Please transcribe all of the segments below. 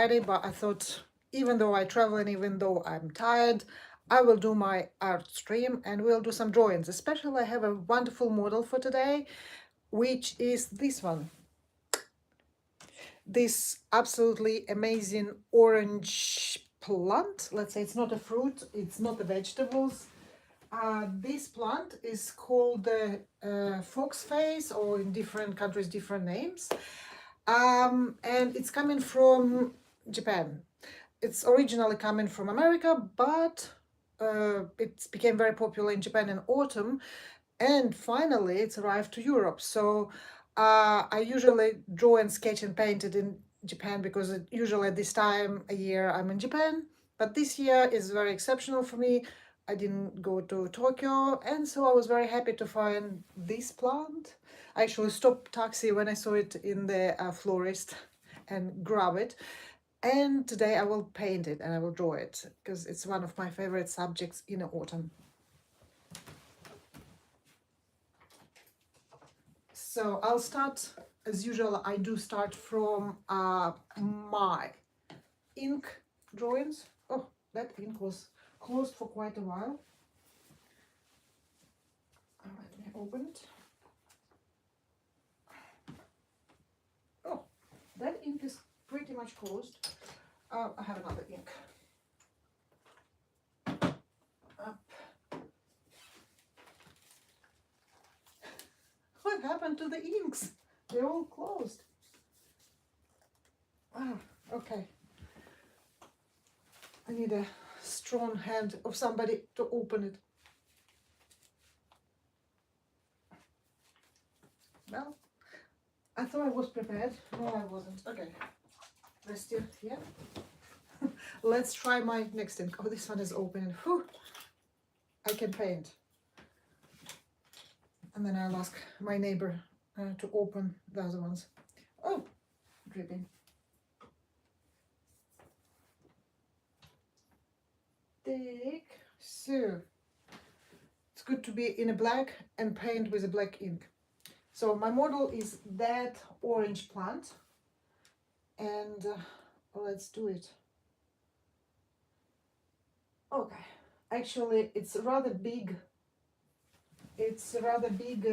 Friday, but I thought even though I travel and even though I'm tired, I will do my art stream and we'll do some drawings. Especially I have a wonderful model for today, which is this one. This absolutely amazing orange plant. Let's say it's not a fruit, it's not a vegetables. This plant is called the fox face, or in different countries different names. And it's coming from Japan. It's originally coming from America, but it became very popular in Japan in autumn, and finally it's arrived to Europe. So I usually draw and sketch and paint it in Japan because usually at this time a year I'm in Japan. But this year is very exceptional for me. I didn't go to Tokyo, and so I was very happy to find this plant. I actually stopped taxi when I saw it in the florist and grab it. And today I will paint it and I will draw it because it's one of my favorite subjects in the autumn. So I'll start, as usual, I do start from my ink drawings. Oh, that ink was closed for quite a while. Let me open it. Oh, that ink is pretty much closed. I have another ink. Up. What happened to the inks? They're all closed. Ah, okay. I need a strong hand of somebody to open it. Well, I thought I was prepared. No, I wasn't. Okay. They're still here. Let's try my next ink. Oh, this one is open. Whew. I can paint. And then I'll ask my neighbor to open the other ones. Oh, dripping. Take. So, it's good to be in a black and paint with a black ink. So my model is that orange plant. And let's do it. Okay. Actually, it's rather big. It's a rather big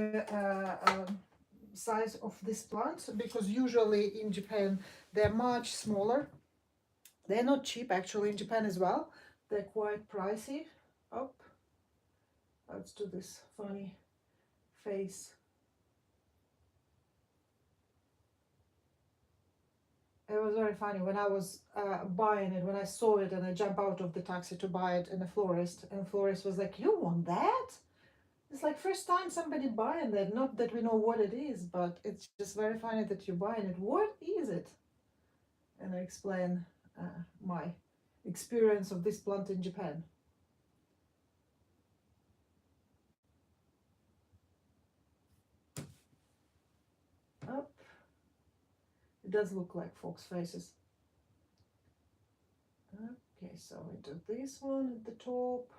size of this plant, because usually in Japan they're much smaller. They're not cheap actually in Japan as well. They're quite pricey. Up. Let's do this funny face. It was very funny when I was buying it, when I saw it and I jumped out of the taxi to buy it in a florist, and the florist was like, "You want that?" It's like first time somebody buying that, not that we know what it is, but it's just very funny that you're buying it. What is it? And I explain my experience of this plant in Japan. Up. It does look like fox faces. Okay, so we do this one at the top,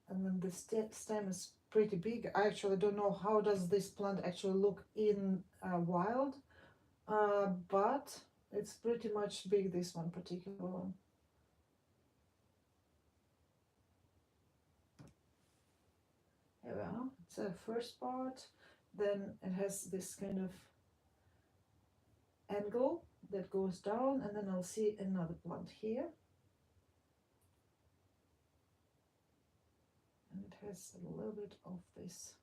and then the stem is pretty big. I actually don't know how does this plant actually look in wild, but it's pretty much big, this one particular one. Here we are. It's the first part. Then it has this kind of angle that goes down, and then I'll see another plant here. And it has a little bit of this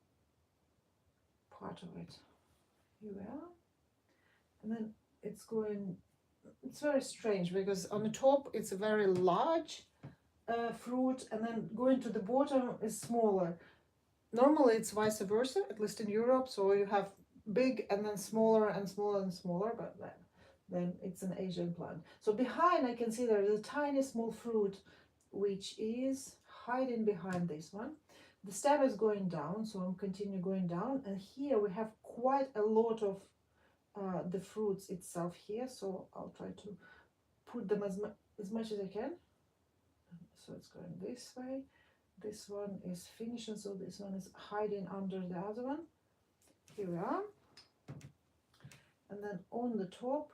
part of it. Here we are. And then it's going, it's very strange because on the top it's a very large fruit, and then going to the bottom is smaller. Normally it's vice versa, at least in Europe, so you have big and then smaller and smaller and smaller, but then it's an Asian plant. So behind I can see there is a tiny small fruit which is hiding behind this one. The stem is going down, so I'm continue going down, and here we have quite a lot of the fruits itself here, so I'll try to put them as much as I can. So it's going this way. This one is finishing, so this one is hiding under the other one. Here we are. And then on the top,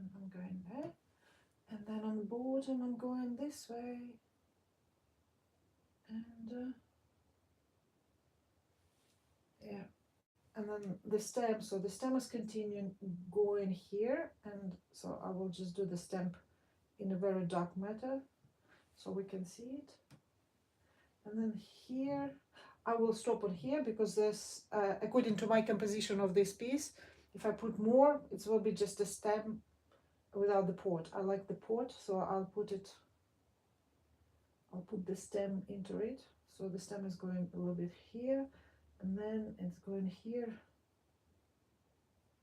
and I'm going there. And then on the bottom, I'm going this way. And yeah. And then the stem, so the stem is continuing going here. And so I will just do the stem in a very dark matter so we can see it. And then here, I will stop on here because there's, according to my composition of this piece, if I put more, it will be just a stem without the pot. I like the pot, so I'll put the stem into it. So the stem is going a little bit here, and then it's going here.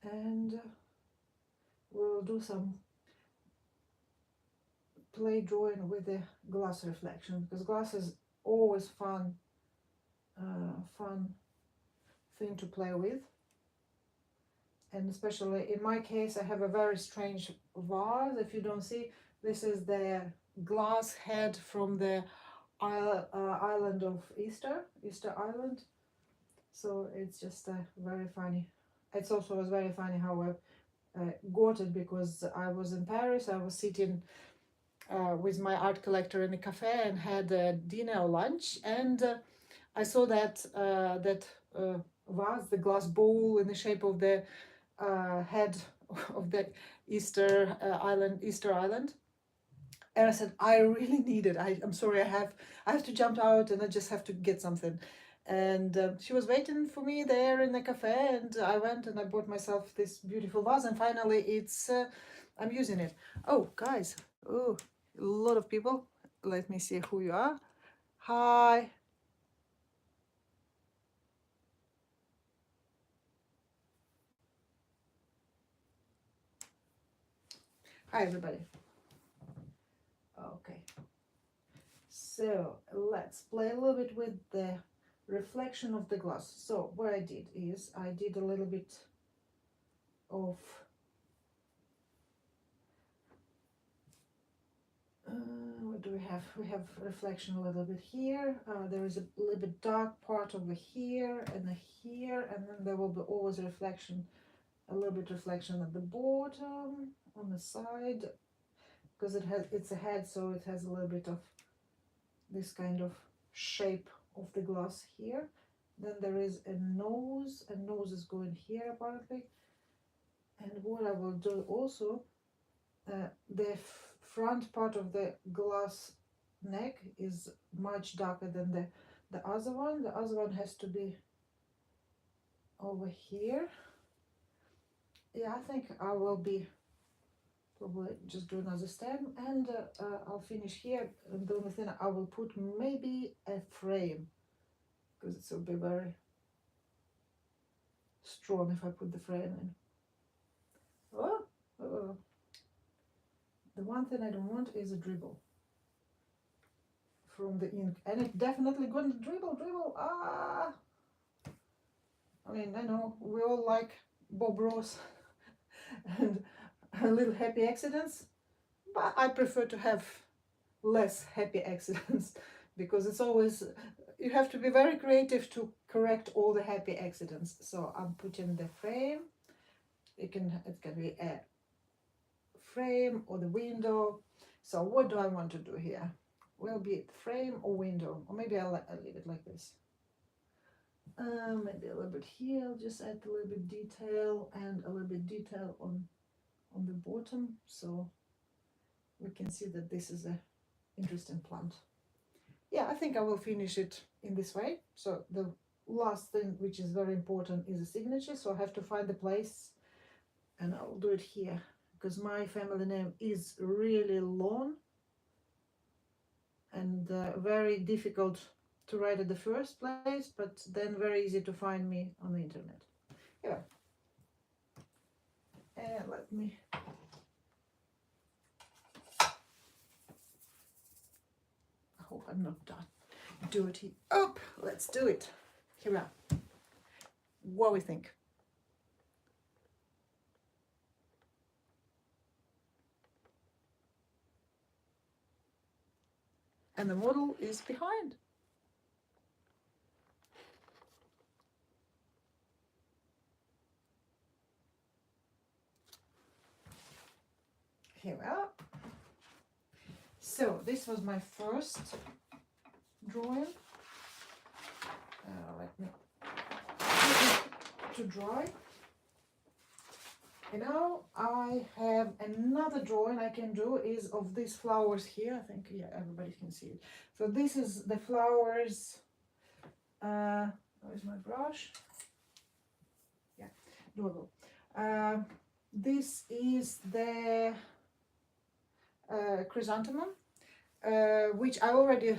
And we'll do some play drawing with the glass reflection, because glass is always fun thing to play with. And especially in my case, I have a very strange vase. If you don't see, this is the glass head from the island of Easter Island. So it's just very funny. It's also was very funny how I got it, because I was in Paris. I was sitting with my art collector in a cafe and had dinner or lunch, and I saw that vase, the glass bowl in the shape of the head of the Easter Island. And I said, I really need it. I'm sorry, I have to jump out and I just have to get something. And she was waiting for me there in the cafe, and I went and I bought myself this beautiful vase, and finally it's I'm using it. Oh, guys, oh, a lot of people. Let me see who you are. Hi. Hi, everybody. Okay. So let's play a little bit with the reflection of the glass. So what I did is I did a little bit of what do we have? We have reflection a little bit here. There is a little bit dark part over here and here, and then there will be always reflection, a little bit reflection at the bottom, on the side, because it's a head, so it has a little bit of this kind of shape of the glass here. Then there is a nose, and nose is going here apparently. And what I will do also, the front part of the glass neck is much darker than the other one. The other one has to be over here. Yeah, I think I will be probably just do another stem, and I'll finish here. And the only thing I will put maybe a frame, because it will be very strong if I put the frame in. Oh, the one thing I don't want is a dribble from the ink, and it definitely going to dribble. I mean, I know we all like Bob Ross and a little happy accidents, but I prefer to have less happy accidents, because it's always, you have to be very creative to correct all the happy accidents. So I'm putting the frame. It can be a frame or the window. So what do I want to do here? Will be frame or window, or maybe I'll leave it like this. Maybe a little bit here. I'll just add a little bit detail, and a little bit detail on the bottom, so we can see that this is a interesting plant. Yeah, I think I will finish it in this way. So the last thing, which is very important, is a signature. So I have to find the place, and I'll do it here, because my family name is really long and very difficult to write at the first place, but then very easy to find me on the internet. Yeah. And let me I hope I'm not done dirty. Up, let's do it. Here we are. What we think? And the model is behind. here we are. So this was my first drawing. Let me put it to dry. And now I have another drawing I can do is of these flowers here. I think, yeah, everybody can see it. So this is the flowers. Where's my brush? Yeah, doable. This is the chrysanthemum, which I already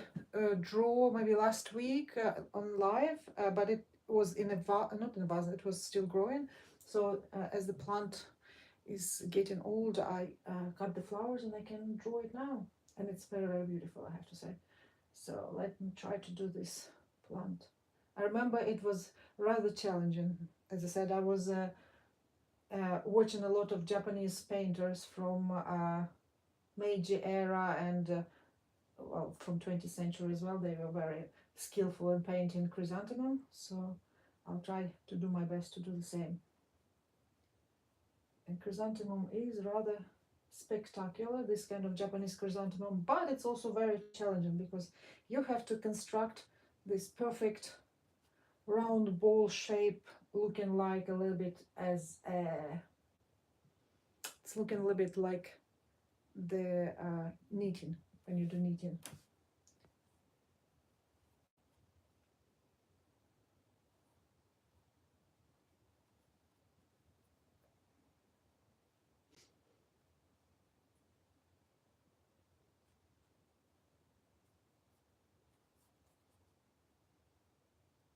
drew maybe last week on live, but it was in a not in a vase, it was still growing. So as the plant is getting old, I cut the flowers and I can draw it now. And it's very, very beautiful, I have to say. So let me try to do this plant. I remember it was rather challenging. As I said, I was watching a lot of Japanese painters from Meiji era and well, from 20th century as well. They were very skillful in painting chrysanthemum, so I'll try to do my best to do the same. And chrysanthemum is rather spectacular, this kind of Japanese chrysanthemum, but it's also very challenging because you have to construct this perfect round ball shape, looking like a little bit as it's looking a little bit like the knitting, when you do knitting.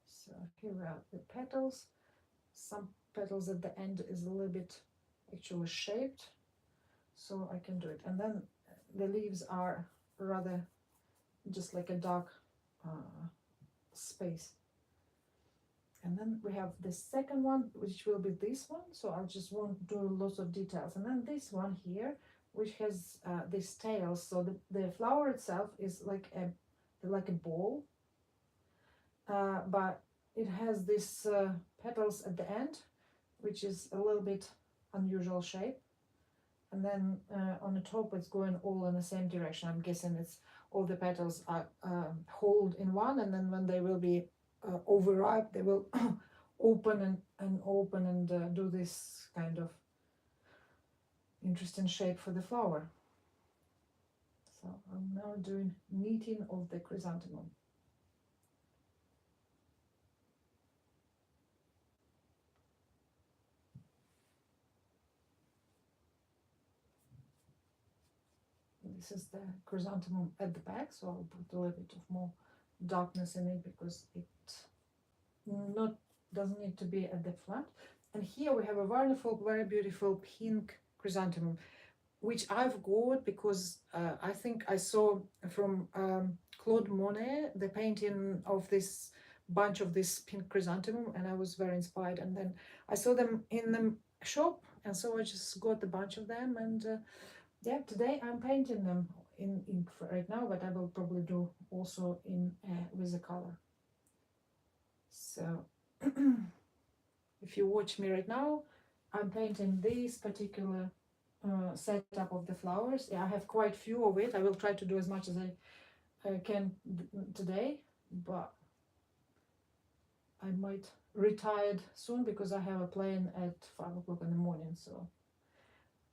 So here are the petals. Some petals at the end is a little bit actually shaped, so I can do it. And then the leaves are rather just like a dark space. And then we have the second one, which will be this one, so I just won't do lots of details. And then this one here, which has these tails, so the flower itself is like a ball, but it has these petals at the end, which is a little bit unusual shape. And then on the top it's going all in the same direction. I'm guessing it's all the petals are hold in one, and then when they will be overripe, they will open and open and do this kind of interesting shape for the flower. So I'm now doing knitting of the chrysanthemum. This is the chrysanthemum at the back, so I'll put a little bit of more darkness in it because it doesn't need to be at the front. And here we have a wonderful, very beautiful pink chrysanthemum, which I've got because I think I saw from Claude Monet the painting of this bunch of this pink chrysanthemum, and I was very inspired. And then I saw them in the shop, and so I just got a bunch of them. And yeah, today I'm painting them in ink right now, but I will probably do also in with a color. So if you watch me right now, I'm painting this particular setup of the flowers. Yeah, I have quite few of it. I will try to do as much as I can today, but I might retire soon because I have a plane at 5 o'clock in the morning, so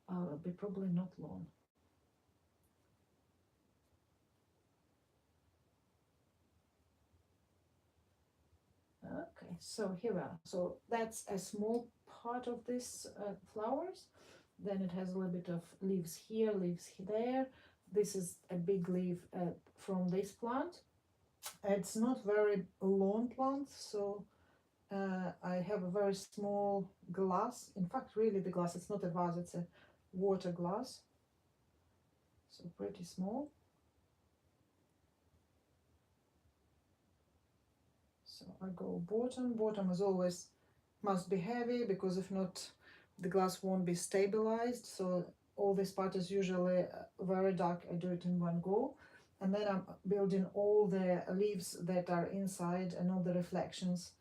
I'll be probably not long. Okay, so here we are. So that's a small part of this flowers. Then it has a little bit of leaves here, leaves there. This is a big leaf from this plant. It's not very long plant, so I have a very small glass. In fact, really the glass, it's not a vase, it's a water glass. So pretty small. So I go bottom. Bottom is always must be heavy because if not, the glass won't be stabilized. So all this part is usually very dark. I do it in one go. And then I'm building all the leaves that are inside and all the reflections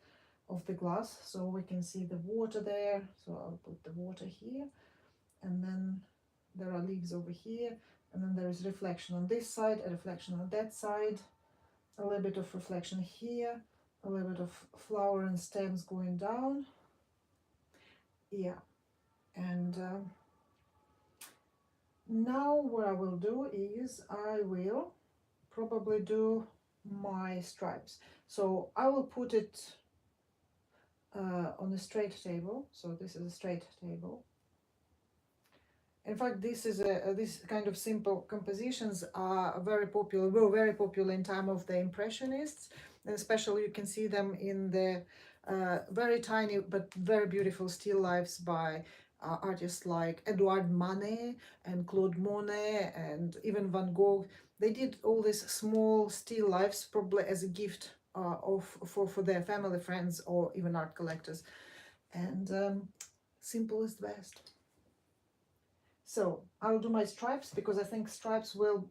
of the glass. So we can see the water there. So I'll put the water here. And then there are leaves over here, and then there is reflection on this side, a reflection on that side, a little bit of reflection here, a little bit of flower and stems going down. Yeah, and now what I will do is I will probably do my stripes. So I will put it on a straight table. So this is a straight table. In fact, this kind of simple compositions are very popular, were very popular in time of the Impressionists, and especially you can see them in the very tiny but very beautiful still lifes by artists like Edouard Manet and Claude Monet and even Van Gogh. They did all these small still lifes probably as a gift for their family, friends, or even art collectors. And simple is the best. So I'll do my stripes because I think stripes will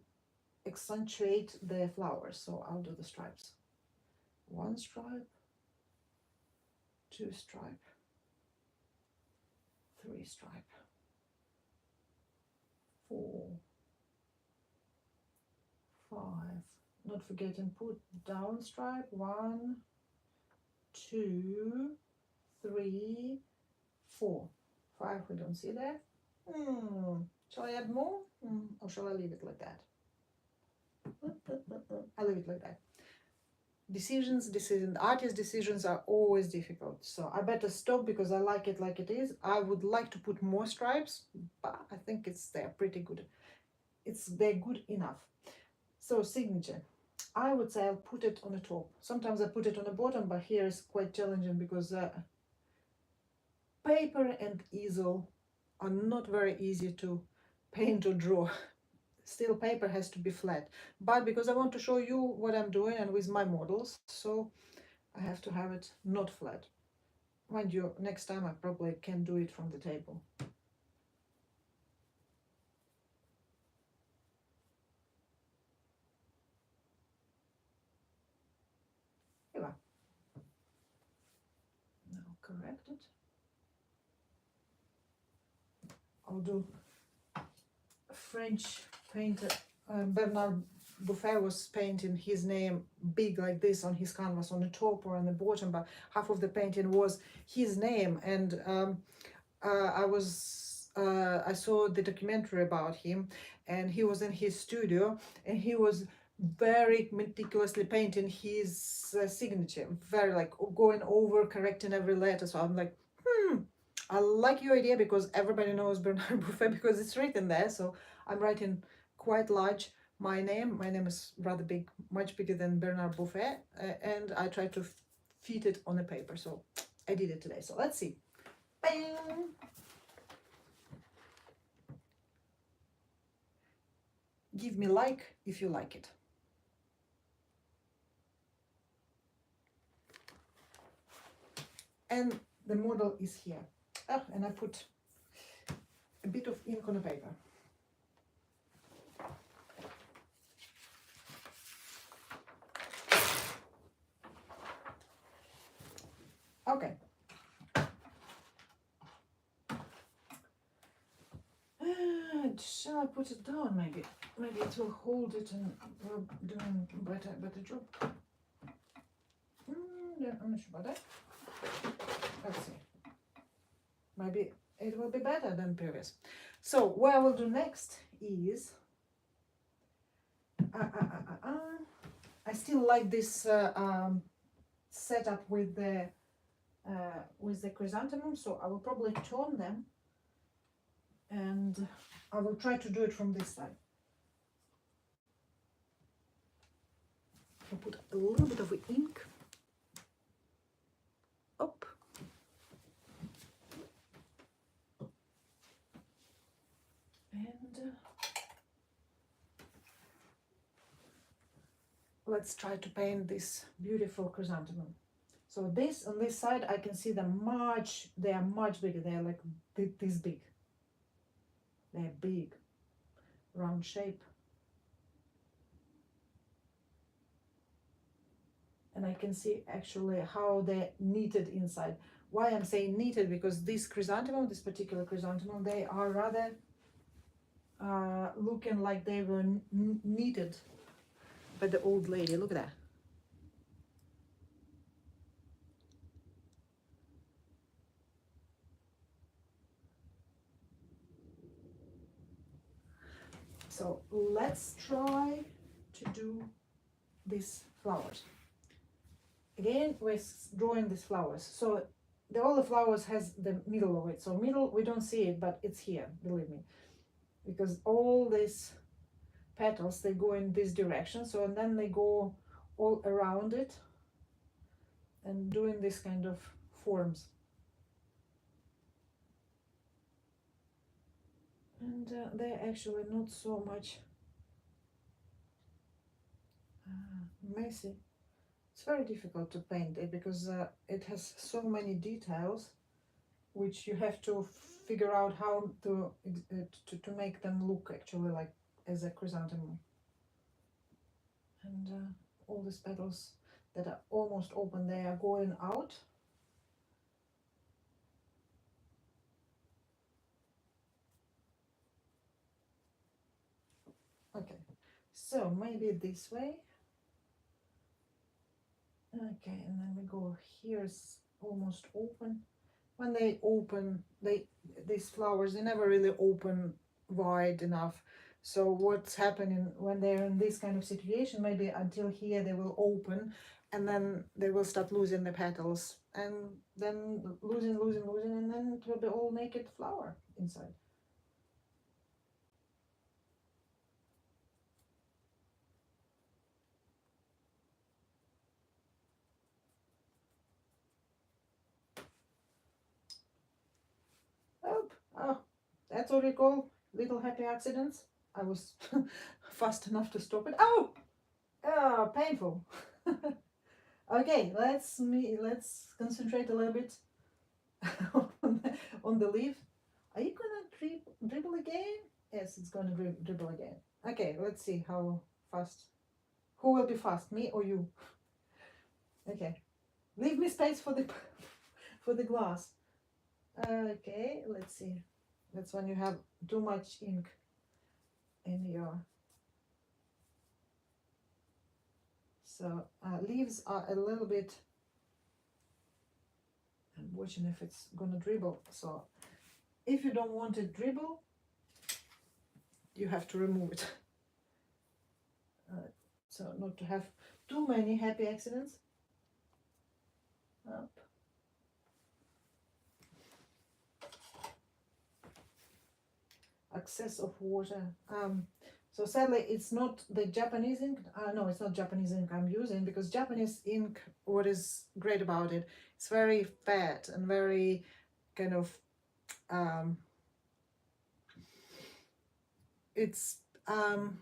accentuate the flowers. So I'll do the stripes. 1 stripe, 2 stripe, 3 stripe, 4, 5. Not forgetting put down stripe. 1, 2, 3, 4, 5. We don't see that. Shall I add more? Or shall I leave it like that? I leave it like that. Artist decisions are always difficult. So I better stop because I like it like it is. I would like to put more stripes, but I think they're pretty good. They're good enough. So signature. I would say I'll put it on the top. Sometimes I put it on the bottom, but here is quite challenging because paper and easel are not very easy to paint or draw. Still, paper has to be flat, but because I want to show you what I'm doing and with my models, so I have to have it not flat. Mind you, next time I probably can do it from the table. Here we are. Now correct it. I'll do French painter Bernard Buffet was painting his name big like this on his canvas on the top or on the bottom, but half of the painting was his name. And I saw the documentary about him, and he was in his studio and he was very meticulously painting his signature, very like going over, correcting every letter. So I'm like, I like your idea because everybody knows Bernard Buffet because it's written there. So I'm writing quite large my name. My name is rather big, much bigger than Bernard Buffet, and I try to fit it on the paper. So I did it today. So let's see. Bang! Give me like if you like it. And the model is here. Oh, and I put a bit of ink on the paper. Okay. Shall I put it down maybe? Maybe it will hold it and we're doing better job. Yeah, I'm not sure about that. Let's see. Maybe it will be better than previous. So what I will do next is I still like this setup with the chrysanthemum, so I will probably turn them and I will try to do it from this side. I'll put a little bit of ink up. And let's try to paint this beautiful chrysanthemum. So this on this side, I can see them they are much bigger. They are like this big. They're big, round shape. And I can see actually how they're knitted inside. Why I'm saying knitted, because this chrysanthemum, this particular chrysanthemum, they are rather looking like they were knitted by the old lady. Look at that. So let's try to do these flowers. Again, we're drawing these flowers. So all the flowers has the middle of it. So middle, we don't see it, but it's here, believe me. Because all these petals, they go in this direction. So, and then they go all around it and doing this kind of forms. And they're actually not so much messy. It's very difficult to paint it because it has so many details which you have to figure out how to make them look actually like as a chrysanthemum. And all these petals that are almost open, they are going out. Okay, so maybe this way. Okay, and then we go, here's almost open. When they open, these flowers, they never really open wide enough. So what's happening when they're in this kind of situation, maybe until here they will open, and then they will start losing the petals, and then losing, and then it will be all naked flower inside. Oh, that's what we call little happy accidents. I was fast enough to stop it. Oh, painful. Okay, let's concentrate a little bit on the leaf. Are you gonna dribble again? Yes, it's gonna dribble again. Okay, let's see how fast. Who will be fast, me or you? Okay, leave me space for the for the glass. Okay, let's see. That's when you have too much ink in your. So leaves are a little bit. I'm watching if it's gonna dribble. So if you don't want it dribble, you have to remove it. So not to have too many happy accidents. Up. Excess of water. So sadly, it's not the Japanese ink. No, it's not Japanese ink I'm using, because Japanese ink, what is great about it, it's very fat and very kind of, it's, how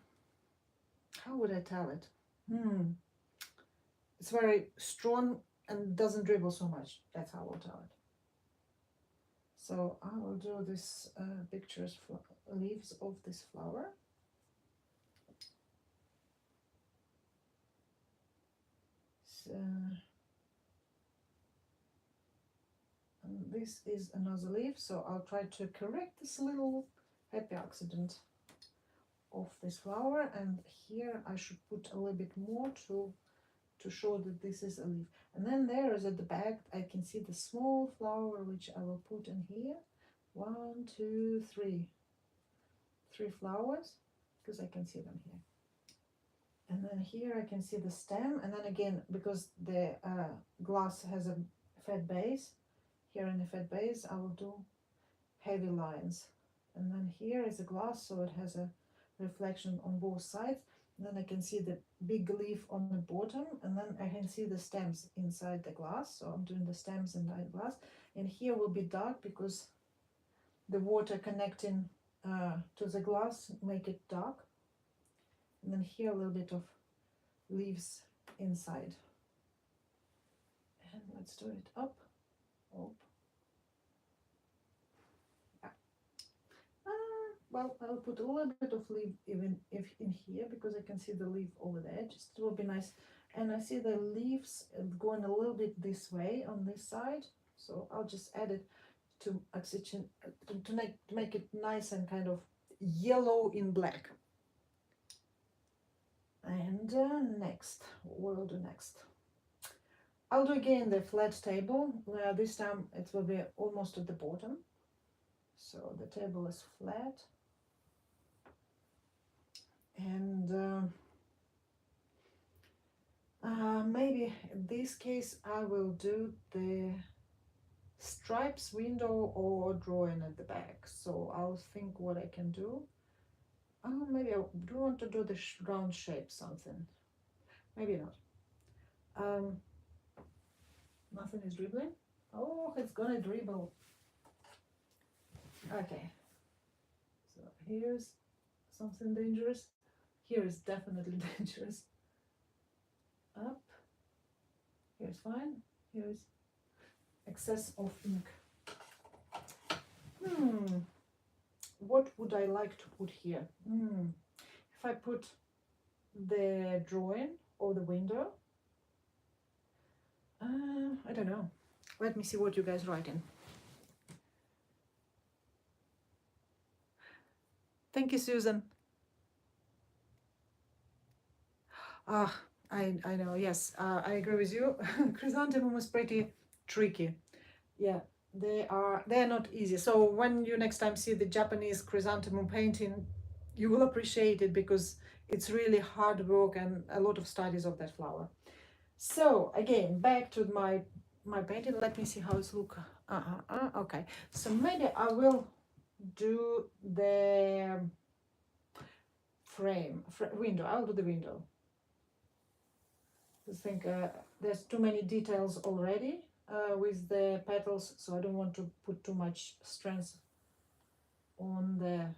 would I tell it? It's very strong and doesn't dribble so much. That's how I'll tell it. So I will do this pictures for leaves of this flower. So, and this is another leaf, so I'll try to correct this little happy accident of this flower, and here I should put a little bit more to show that this is a leaf. And then there is at the back, I can see the small flower, which I will put in here. 1, 2, 3. 3 flowers, because I can see them here. And then here I can see the stem, and then again, because the glass has a fat base, here in the fat base I will do heavy lines. And then here is a glass, so it has a reflection on both sides. And then I can see the big leaf on the bottom, and then I can see the stems inside the glass. So I'm doing the stems in the glass. And here will be dark because the water connecting to the glass make it dark. And then here a little bit of leaves inside. And let's do it up. Well, I'll put a little bit of leaf even if in here, because I can see the leaf over there. Just it will be nice. And I see the leaves going a little bit this way on this side, so I'll just add it to oxygen to make it nice and kind of yellow in black. And next, what will do next? I'll do again the flat table. This time it will be almost at the bottom. So the table is flat. And maybe in this case I will do the stripes window or drawing at the back. So I'll think what I can do. Maybe I do want to do the round shape something. Maybe not. Nothing is dribbling. Oh, it's gonna dribble. Okay. So here's something dangerous. Here is definitely dangerous. Up. Here's fine. Here's excess of ink. What would I like to put here? If I put the drawing or the window, I don't know. Let me see what you guys writing. Thank you, Susan. I know, yes, I agree with you. Chrysanthemum is pretty tricky. Yeah, they're not easy. So when you next time see the Japanese chrysanthemum painting, you will appreciate it because it's really hard work and a lot of studies of that flower. So again, back to my painting. Let me see how it's look. Okay, so maybe I will do the window. I'll do the window. I think there's too many details already with the petals, so I don't want to put too much strength on the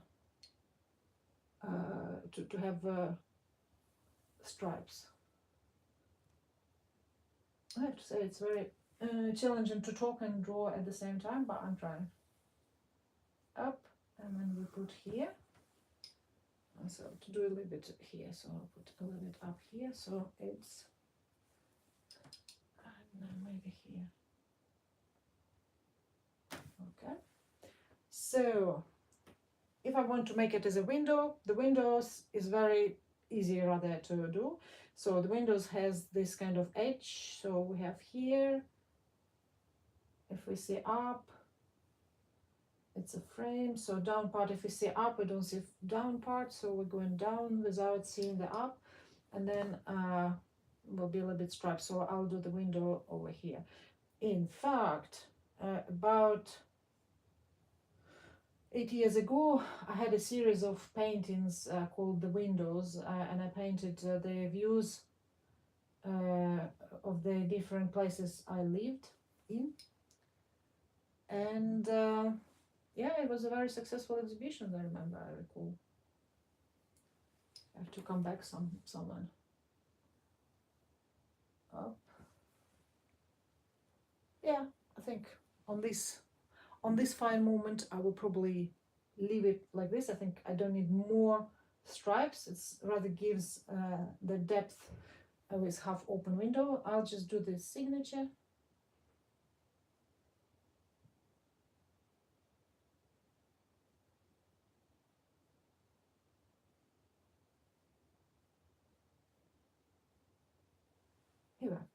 to have stripes. I have to say it's very challenging to talk and draw at the same time, but I'm trying. Up, and then we put here. And so to do a little bit here, so I'll put a little bit up here, so it's maybe here. Okay. So if I want to make it as a window, the windows is very easy rather to do. So the windows has this kind of edge. So we have here, if we see up, it's a frame. So down part, if we see up, we don't see down part. So we're going down without seeing the up. And then will be a little bit striped. So I'll do the window over here. In fact, about 8 years ago, I had a series of paintings called The Windows, and I painted the views of the different places I lived in. And yeah, it was a very successful exhibition, I remember, I recall. I have to come back someone. Up. Yeah, I think on this fine moment I will probably leave it like this. I think I don't need more stripes. It's rather gives the depth with half open window. I'll just do the signature. Here we are.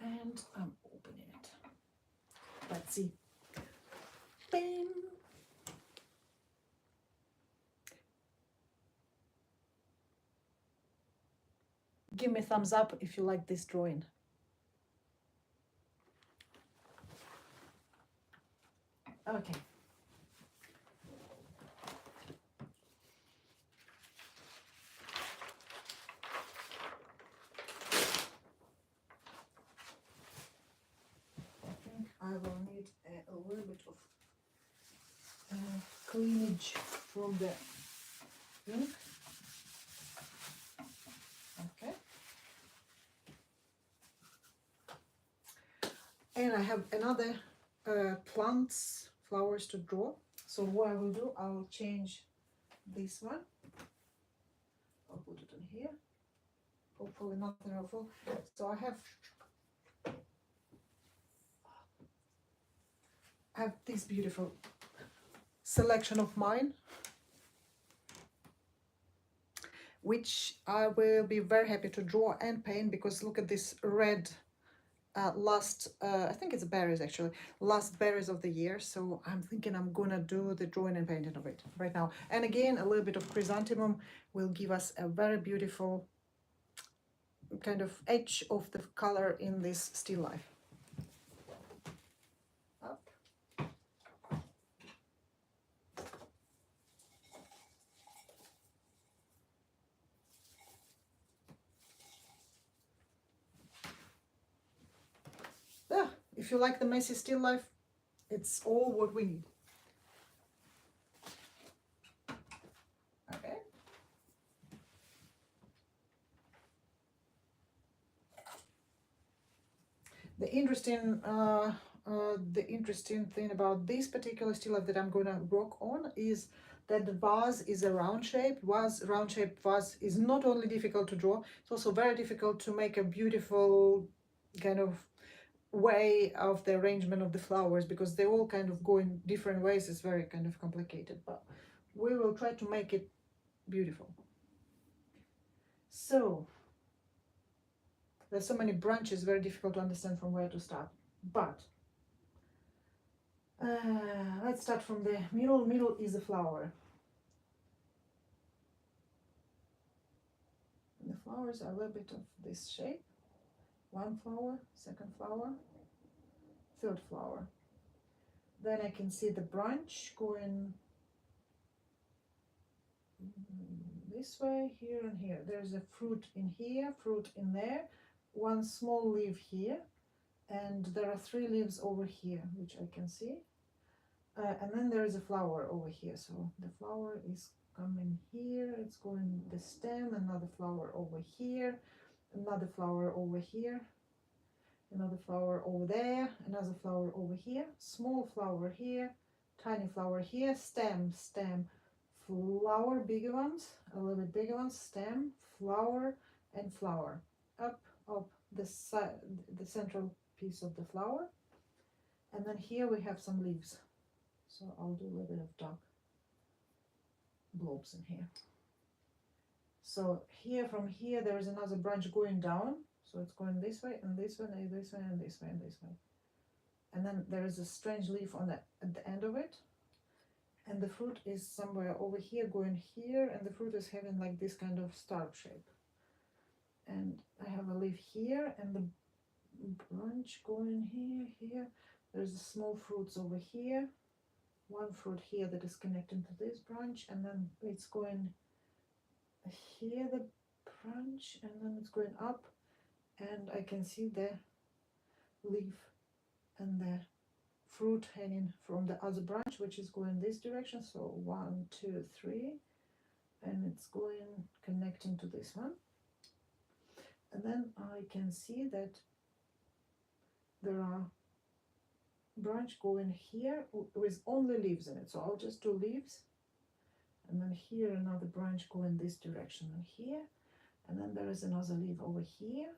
And I'm opening it. Let's see. Bing. Give me a thumbs up if you like this drawing. Okay. I will need a little bit of cleanage from the ink. Okay. And I have another flowers to draw. So what I will do, I'll change this one. I'll put it in here. Hopefully not awful. So I have have this beautiful selection of mine, which I will be very happy to draw and paint, because look at this red I think it's berries actually, last berries of the year. So I'm thinking I'm gonna do the drawing and painting of it right now. And again, a little bit of chrysanthemum will give us a very beautiful kind of edge of the color in this still life. Up. If you like the messy still life, it's all what we need. Okay. The interesting thing about this particular still life that I'm gonna work on is that the vase is a round shape. Round shaped vase is not only difficult to draw, it's also very difficult to make a beautiful kind of way of the arrangement of the flowers, because they all kind of go in different ways. It's very kind of complicated, but we will try to make it beautiful. So there's so many branches, very difficult to understand from where to start, but let's start from the middle. Middle is a flower. And the flowers are a little bit of this shape. One flower, second flower, third flower. Then I can see the branch going this way, here and here. There's a fruit in here, fruit in there, one small leaf here, and there are 3 leaves over here, which I can see. And then there is a flower over here. So the flower is coming here, it's going the stem, another flower over here, another flower over here, another flower over there, another flower over here, small flower here, tiny flower here, stem, flower, bigger ones, a little bit bigger ones, stem, flower, and flower. Up the side, the central piece of the flower. And then here we have some leaves. So I'll do a little bit of dark blobs in here. So here, from here, there is another branch going down. So it's going this way and this way and this way and this way and this way. And then there is a strange leaf on at the end of it. And the fruit is somewhere over here, going here, and the fruit is having like this kind of star shape. And I have a leaf here, and the branch going here. There's a small fruits over here. One fruit here that is connecting to this branch, and then it's going here, the branch, and then it's going up, and I can see the leaf and the fruit hanging from the other branch, which is going this direction. So 1, 2, 3, and it's going connecting to this one. And then I can see that there are branch going here with only leaves in it. So I'll just do leaves, and then here another branch going this direction and here, and then there is another leaf over here,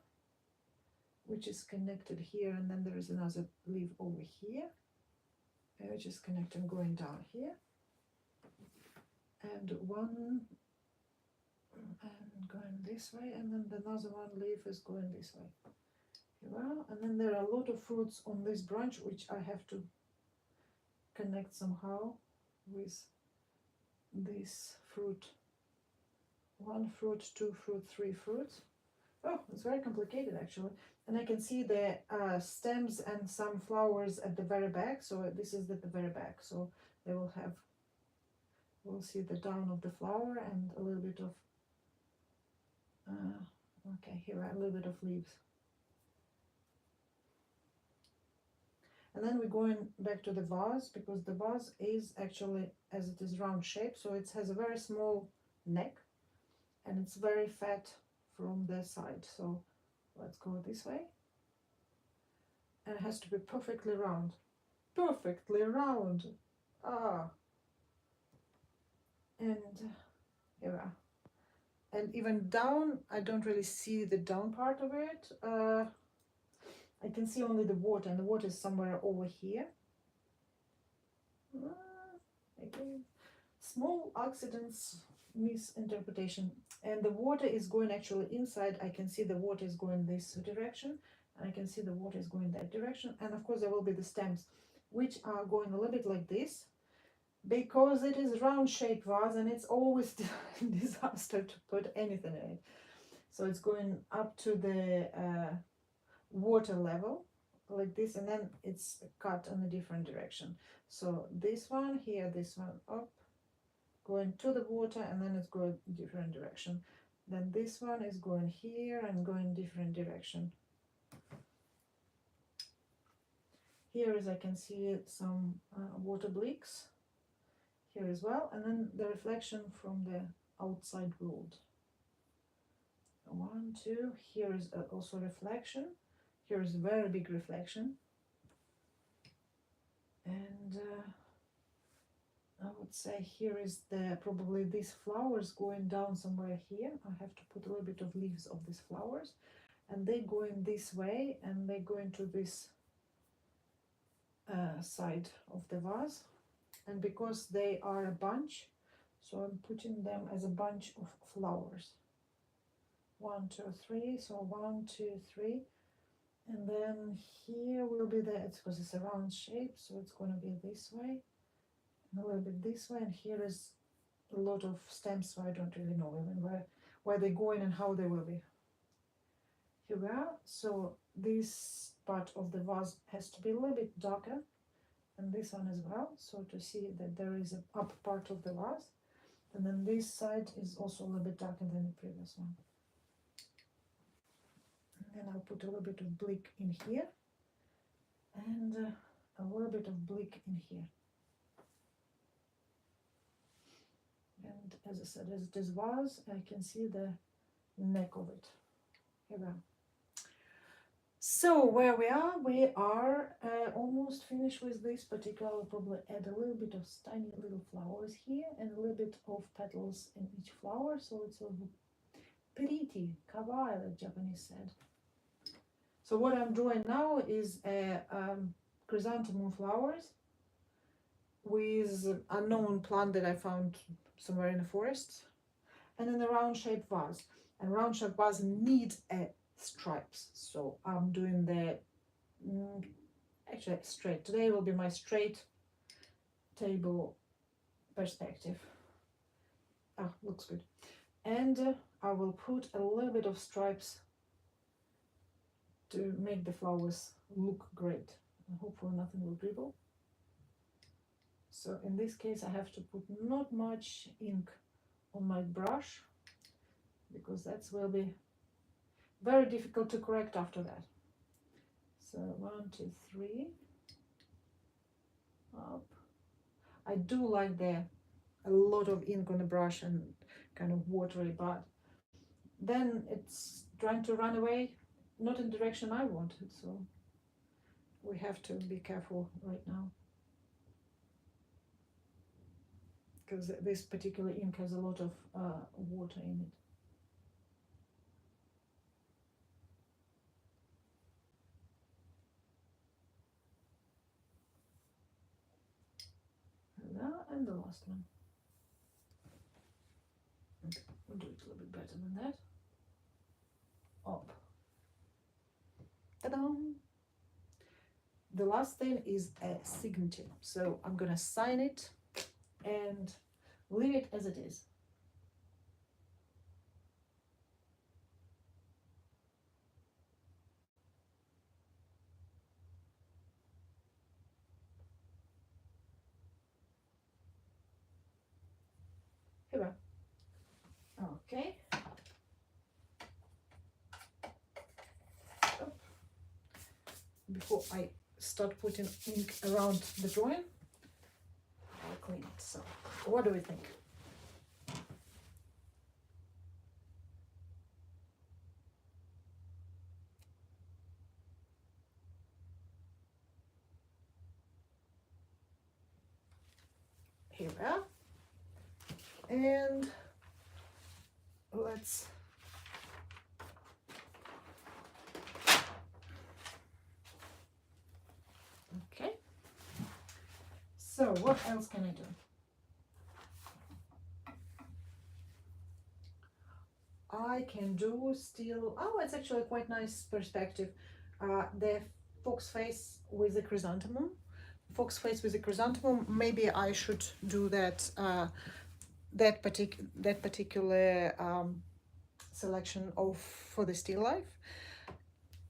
which is connected here, and then there is another leaf over here, which is connected going down here, and one and going this way, and then another one leaf is going this way. Well, and then there are a lot of fruits on this branch, which I have to connect somehow with this fruit. 1 fruit, 2 fruit, 3 fruits. Oh, it's very complicated actually. And I can see the stems and some flowers at the very back. So this is at the very back. So they will have, we'll see the down of the flower and a little bit of, okay, here are a little bit of leaves. And then we're going back to the vase, because the vase is actually, as it is round shape, so it has a very small neck and it's very fat from the side. So let's go this way. And it has to be perfectly round. Perfectly round. And here we are. And even down, I don't really see the down part of it. I can see only the water, and the water is somewhere over here. Again, small accidents, misinterpretation. And the water is going actually inside. I can see the water is going this direction, and I can see the water is going that direction. And of course there will be the stems, which are going a little bit like this, because it is round shaped vase and it's always disaster to put anything in it. So it's going up to the water level like this, and then it's cut in a different direction. So this one here, this one up, going to the water, and then it's going different direction. Then this one is going here and going different direction. Here is, I can see some water blicks here as well, and then the reflection from the outside world. 1, 2, here is also reflection. Here is a very big reflection, and I would say here is the probably these flowers going down somewhere here. I have to put a little bit of leaves of these flowers, and they going this way, and they go into this side of the vase. And because they are a bunch, so I'm putting them as a bunch of flowers. 1, 2, 3. So 1, 2, 3. And then here will be the, it's because it's a round shape, so it's going to be this way, and a little bit this way. And here is a lot of stems, so I don't really know even where they're going and how they will be. Here we are. So this part of the vase has to be a little bit darker, and this one as well, so to see that there is an up part of the vase. And then this side is also a little bit darker than the previous one. And then I'll put a little bit of blick in here, and a little bit of blick in here. And as I said, as it is vase, I can see the neck of it. Here we are. So where we are almost finished with this particular. I'll probably add a little bit of tiny little flowers here, and a little bit of petals in each flower, so it's a pretty, kawaii, like Japanese said. So what I'm drawing now is chrysanthemum flowers with an unknown plant that I found somewhere in the forest, and in a round shaped vase. And round shaped vase need a stripes. So I'm doing the actually straight. Today will be my straight table perspective. Looks good. And I will put a little bit of stripes to make the flowers look great, and hopefully nothing will dribble. So in this case I have to put not much ink on my brush, because that will be very difficult to correct after that. So 1, 2, 3, up. I do like a lot of ink on the brush and kind of watery, but then it's trying to run away, not in the direction I wanted, so we have to be careful right now, because this particular ink has a lot of water in it. And the last one. Okay, we'll do it a little bit better than that. Up. Ta-da! The last thing is a signature. So I'm gonna sign it and leave it as it is. Here we are. Okay. Before I start putting ink around the drawing, I'll clean it. So, what do we think? Here we are. And let's So what else can I do? I can do still, oh, it's actually a quite nice perspective. The fox face with a chrysanthemum. Fox face with a chrysanthemum, maybe I should do that, that particular selection of for the still life.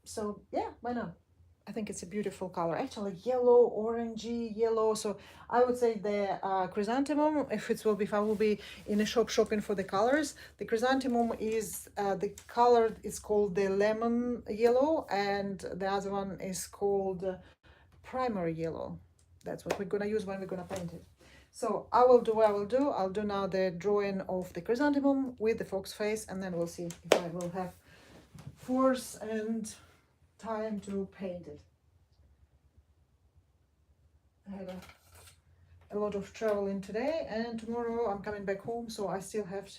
So yeah, why not? I think it's a beautiful color. Actually, yellow, orangey, yellow. So I would say the chrysanthemum, if I will be in a shop shopping for the colors, the chrysanthemum is the color is called the lemon yellow, and the other one is called primary yellow. That's what we're gonna use when we're gonna paint it. So I will do. I'll do now the drawing of the chrysanthemum with the fox face, and then we'll see if I will have force and time to paint it. I had a lot of traveling today, and tomorrow I'm coming back home, so I still have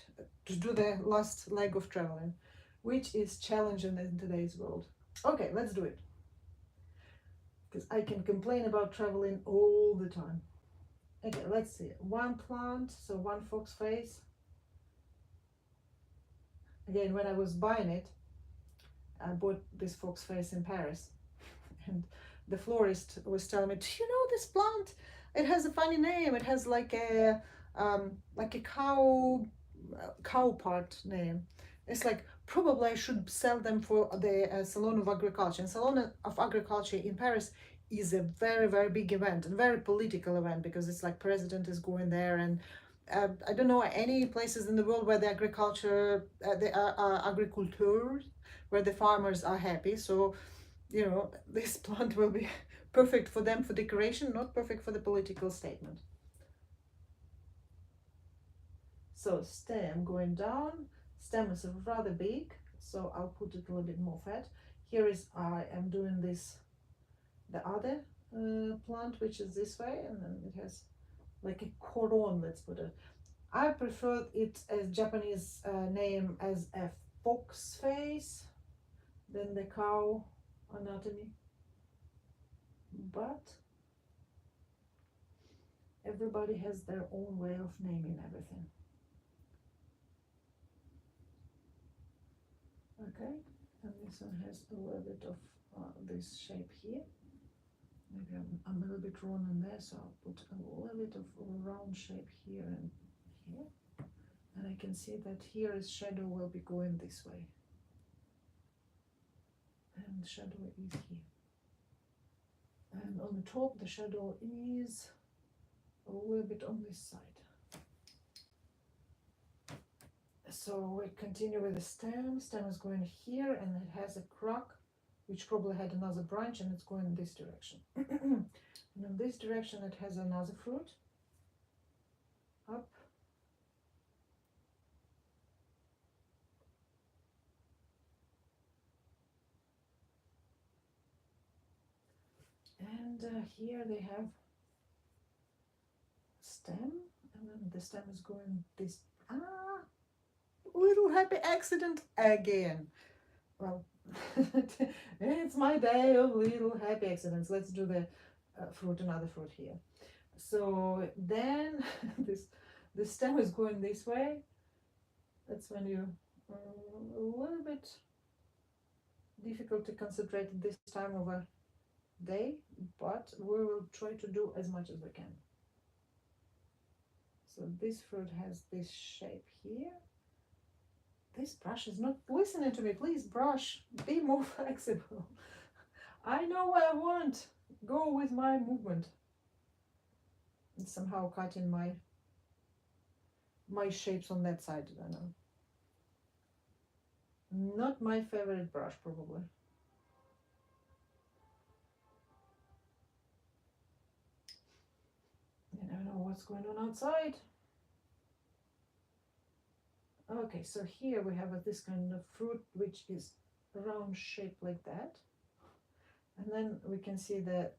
to do the last leg of traveling, which is challenging in today's world. Okay, let's do it, because I can complain about traveling all the time. Okay, let's see. One plant, so one fox face. Again, when I was buying it, I bought this fox face in Paris, and the florist was telling me, "Do you know this plant? It has a funny name. It has like a cow part name. It's like probably I should sell them for the Salon of Agriculture. And Salon of Agriculture in Paris is a very, very big event and very political event, because it's like president is going there, and I don't know any places in the world where the agriculture, agriculteurs, where the farmers are happy. So, you know, this plant will be perfect for them for decoration, not perfect for the political statement. So stem going down, stem is rather big, so I'll put it a little bit more fat. Here is, I am doing this, the other plant, which is this way, and then it has like a cordon, let's put it. I prefer it as Japanese name as a fox face than the cow anatomy, but everybody has their own way of naming everything. Okay, and this one has a little bit of this shape here. Maybe I'm a little bit wrong in there, so I'll put a little bit of a round shape here and here. And I can see that here is shadow will be going this way. And shadow is here. And on the top, the shadow is a little bit on this side. So we continue with the stem. Stem is going here, and it has a crack, which probably had another branch, and it's going in this direction. And in this direction, it has another fruit. Up. And here they have stem, and then the stem is going this. Little happy accident again. Well, it's my day of little happy accidents. Let's do the fruit, another fruit here. So then the stem is going this way. That's when you a little bit difficult to concentrate at this time of a day, but we will try to do as much as we can. So this fruit has this shape here. This brush is not listening to me. Please, brush, be more flexible. I know what I want. Go with my movement. It's somehow cutting my shapes on that side. I don't know. Not my favorite brush, probably. You never know what's going on outside. Okay, so here we have this kind of fruit, which is a round shape like that. And then we can see the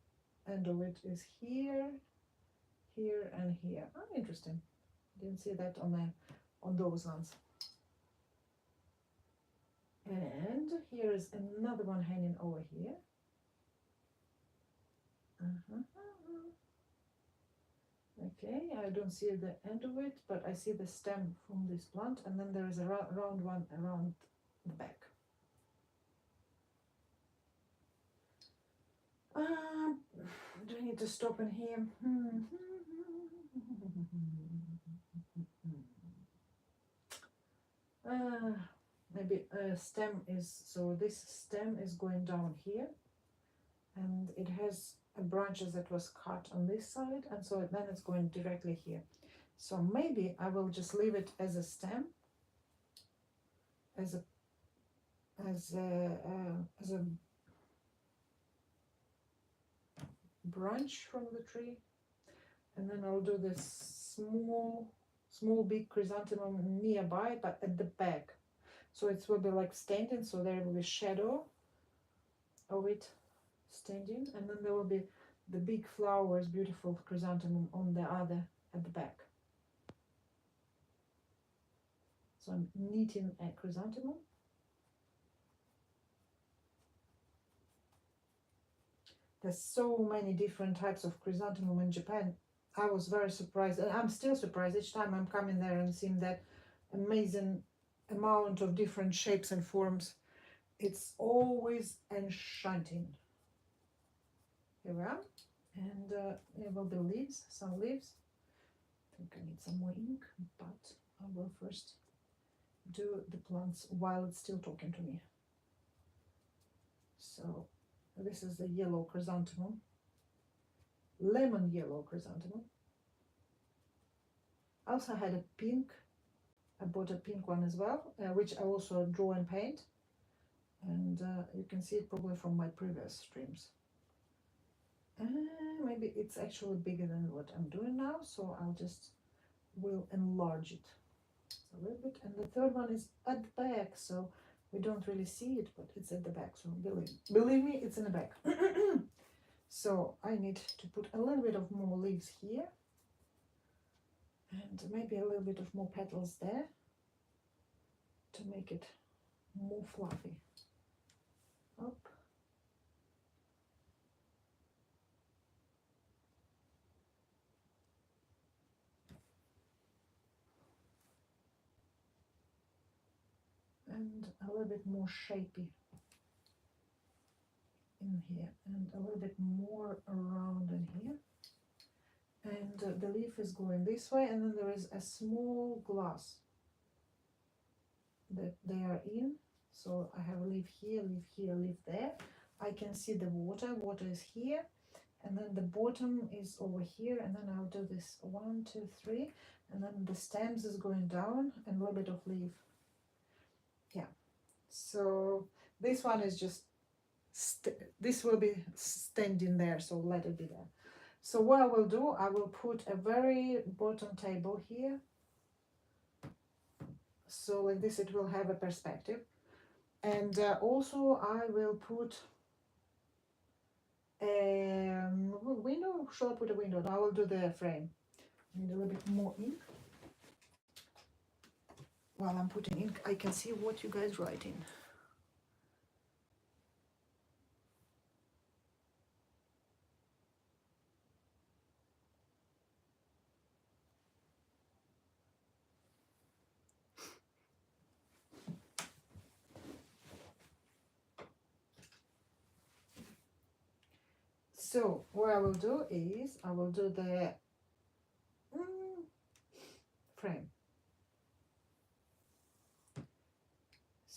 end of it is here, here, and here. Oh, interesting. Didn't see that on those ones. And here is another one hanging over here. Okay, I don't see the end of it, but I see the stem from this plant, and then there is a round one around the back. Do I need to stop in here? Maybe a stem is, so this stem is going down here, and it has a branches that was cut on this side, and so then it's going directly here. So maybe I will just leave it as a stem, as a branch from the tree, and then I'll do this small big chrysanthemum nearby, but at the back, so it will be like standing, so there will be shadow of it standing, and then there will be the big flowers, beautiful chrysanthemum on the other at the back. So I'm knitting a chrysanthemum. There's so many different types of chrysanthemum in Japan. I was very surprised, and I'm still surprised each time I'm coming there and seeing that amazing amount of different shapes and forms. It's always enchanting. Here we are, and there will be leaves, some leaves. I think I need some more ink, but I will first do the plants while it's still talking to me. So this is the yellow chrysanthemum, lemon yellow chrysanthemum. I also had a pink, I bought a pink one as well, which I also draw and paint, and you can see it probably from my previous streams. Maybe it's actually bigger than what I'm doing now, so I'll just will enlarge it a little bit. And the third one is at the back, so we don't really see it, but it's at the back, so believe me, it's in the back. So I need to put a little bit of more leaves here, and maybe a little bit of more petals there to make it more fluffy. Up. And a little bit more shapy in here, and a little bit more around in here. And the leaf is going this way, and then there is a small glass that they are in. So I have a leaf here, leaf here, leaf there. I can see the water is here, and then the bottom is over here, and then I'll do this 1, 2, 3, and then the stems is going down, and a little bit of leaf. Yeah, so this one is just this will be standing there, so let it be there. So what I will do, I will put a very bottom table here, so like this it will have a perspective, and also I will put a window. Shall I put a window? No, I will do the frame. I need a little bit more ink. While I'm putting ink, I can see what you guys writing. So what I will do is I will do the frame.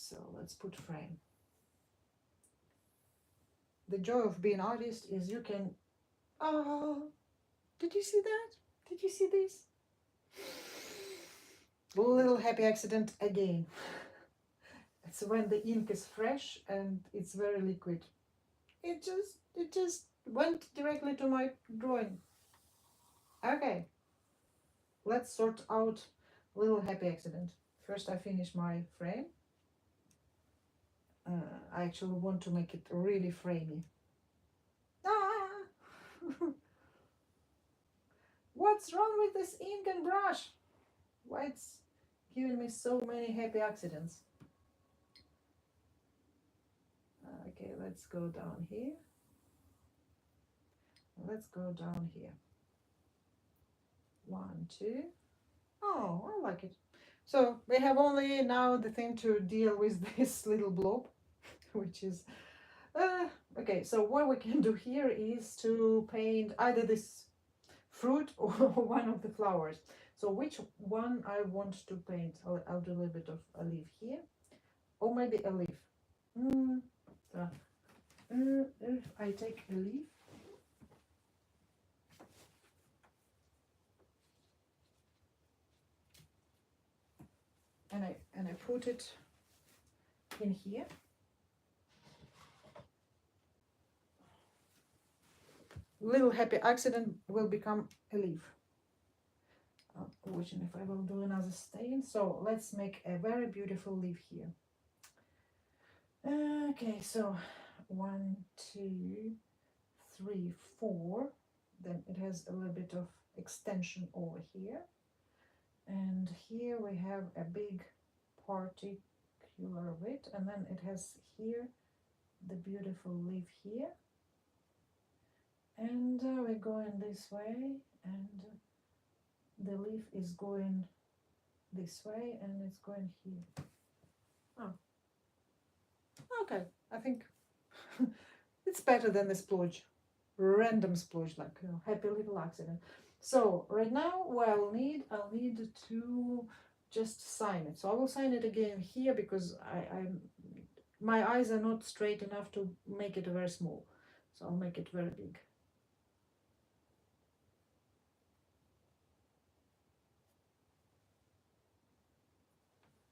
So let's put frame. The joy of being an artist is you can, oh, did you see that? Did you see this? Little happy accident again. It's when the ink is fresh and it's very liquid. It just went directly to my drawing. Okay, let's sort out little happy accident. First I finish my frame. I actually want to make it really framey. Ah! What's wrong with this ink and brush? Why it's giving me so many happy accidents? Okay, let's go down here. Let's go down here. 1, 2. Oh, I like it. So we have only now the thing to deal with this little blob, which is okay. So what we can do here is to paint either this fruit or one of the flowers. So which one I want to paint? I'll do a little bit of a leaf here, or maybe a leaf. Mm, so, if I take a leaf, and I put it in here. Little happy accident will become a leaf. Watching if I will do another stain. So let's make a very beautiful leaf here. Okay, so 1, 2, 3, 4. Then it has a little bit of extension over here. And here we have a big particular bit, and then it has here the beautiful leaf here. And we're going this way, and the leaf is going this way, and it's going here. Oh, okay. I think it's better than the splodge, random splodge, like happy little accident. So right now, what I'll need to just sign it. So I will sign it again here because my eyes are not straight enough to make it very small. So I'll make it very big.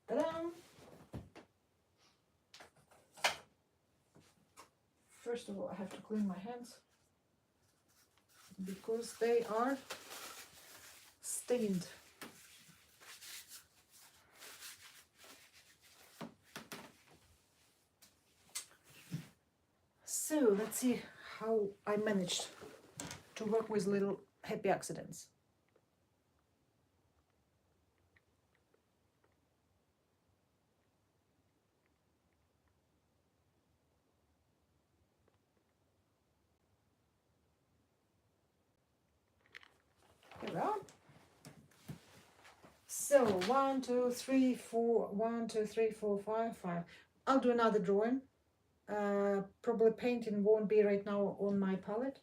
Ta-da! First of all, I have to clean my hands because they are stained. So let's see how I managed to work with little happy accidents. Here we are. So 1, 2, 3, 4, 1, 2, 3, 4, 5, 5. I'll do another drawing. Probably painting won't be right now on my palette.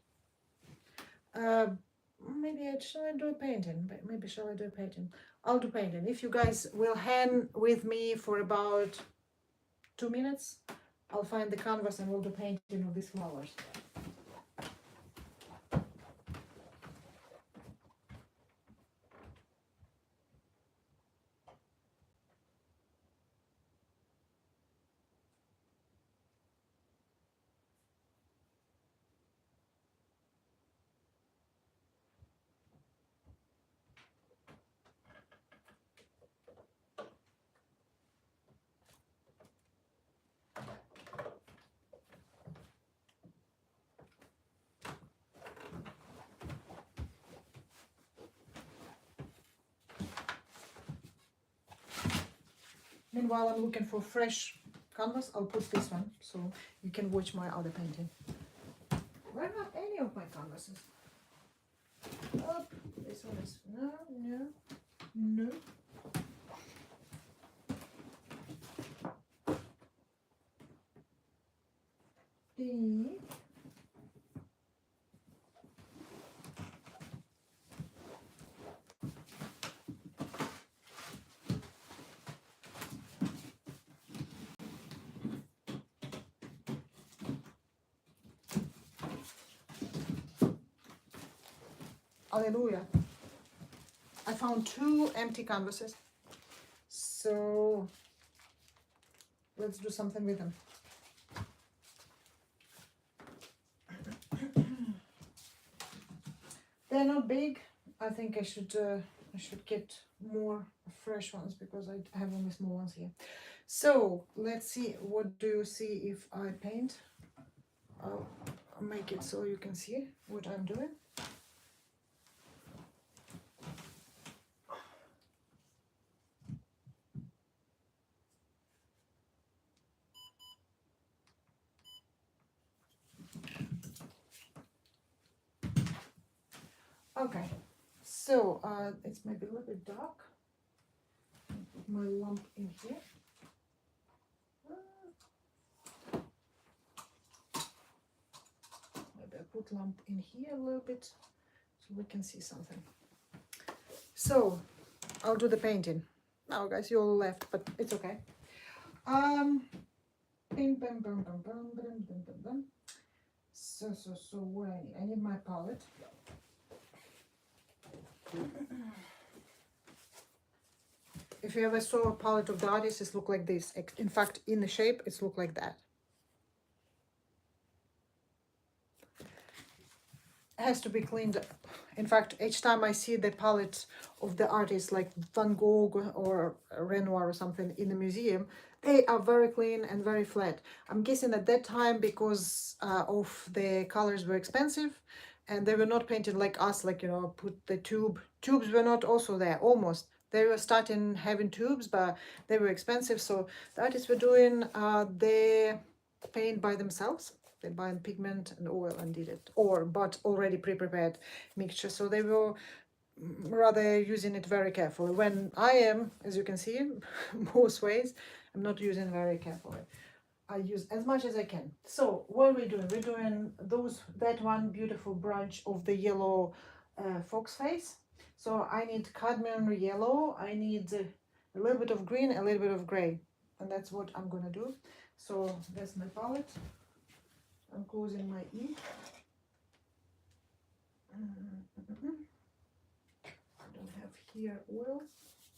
Maybe shall I do a painting? Maybe shall I do a painting? I'll do painting. If you guys will hang with me for about 2 minutes, I'll find the canvas and we'll do painting of these flowers. Meanwhile, I'm looking for fresh canvas. I'll put this one so you can watch my other painting. Where are any of my canvases? Oh, this one is no. The Hallelujah. I found 2 empty canvases. So let's do something with them. They're not big. I think I should get more fresh ones because I have only small ones here. So let's see. What do you see if I paint? I'll make it so you can see what I'm doing. Okay, So it's maybe a little bit dark. Put my lamp in here. Maybe I put lamp in here a little bit so we can see something. So I'll do the painting. Now guys, you all left, but it's okay. Bim, bam, bam, bam, bam, bam, bam, bam, bam. So what I need my palette. If you ever saw a palette of the artist, it look like this. In fact, in the shape, it's look like that. It has to be cleaned. In fact, each time I see the palette of the artist like Van Gogh or Renoir or something in the museum, they are very clean and very flat. I'm guessing at that time because of the colors were expensive and they were not painted like us, like, you know, put the tubes were not also there, almost. They were starting having tubes, but they were expensive. So the artists were doing the paint by themselves. They buy pigment and oil and did it, or bought already pre-prepared mixture. So they were rather using it very carefully. When I am, as you can see, most ways, I'm not using very carefully. I use as much as I can. So what are we doing? We're doing that one beautiful branch of the yellow fox face. So I need cadmium yellow. I need a little bit of green, a little bit of gray, and that's what I'm gonna do. So that's my palette. I'm closing my E. I don't have here oil,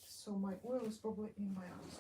so my oil is probably in my arms.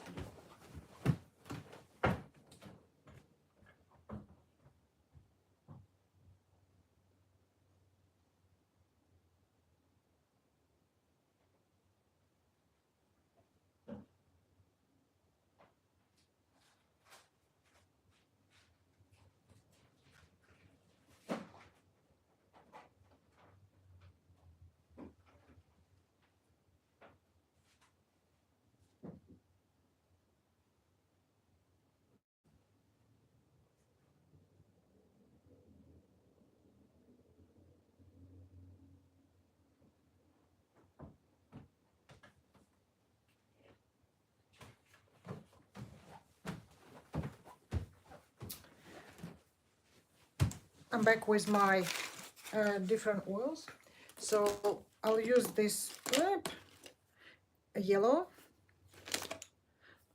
I'm back with my different oils. So I'll use this yellow,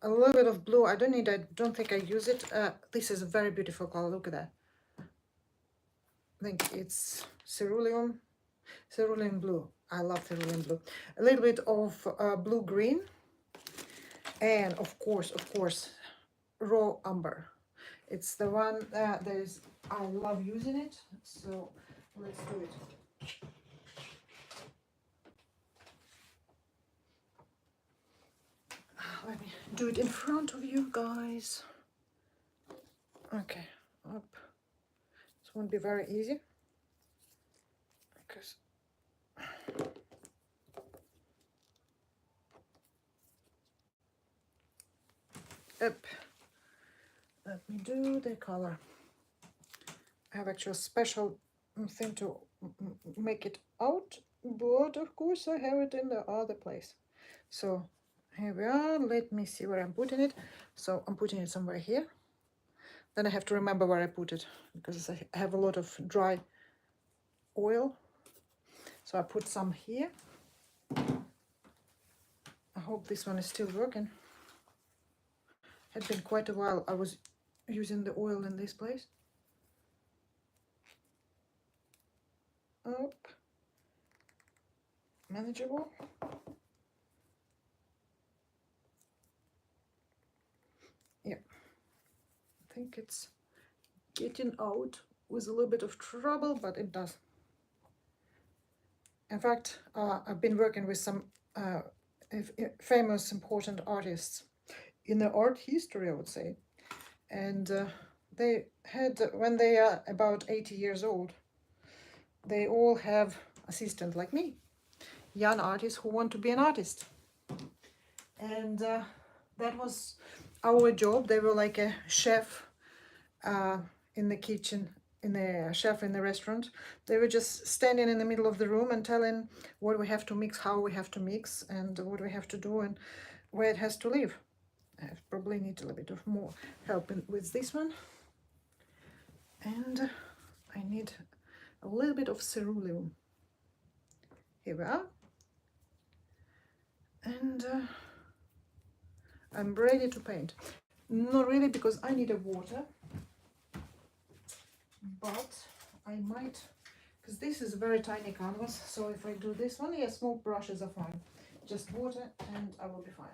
a little bit of blue. I don't think I use it. This is a very beautiful color. Look at that. I think it's cerulean blue. I love cerulean blue. A little bit of blue green, and of course, raw umber. It's the one that I love using it. So let's do it. Let me do it in front of you guys. Okay, up. This won't be very easy because up. Let me do the color. I have actually a special thing to make it out, but of course I have it in the other place. So here we are. Let me see where I'm putting it. So I'm putting it somewhere here. Then I have to remember where I put it because I have a lot of dry oil. So I put some here. I hope this one is still working. Had been quite a while I was using the oil in this place. Up. Manageable. Yeah. I think it's getting out with a little bit of trouble, but it does. In fact, I've been working with some famous, important artists in the art history, I would say. And they had, when they are about 80 years old, they all have assistants like me, young artists who want to be an artist. And that was our job. They were like a chef in the kitchen in the chef in the restaurant. They were just standing in the middle of the room and telling what we have to mix, how we have to mix, and what we have to do, and where it has to live. I probably need a little bit of more help with this one, and I need a little bit of ceruleum. Here we are, and I'm ready to paint. Not really, because I need a water, but I might, because this is a very tiny canvas, so if I do this one, yeah, small brushes are fine. Just water and I will be fine.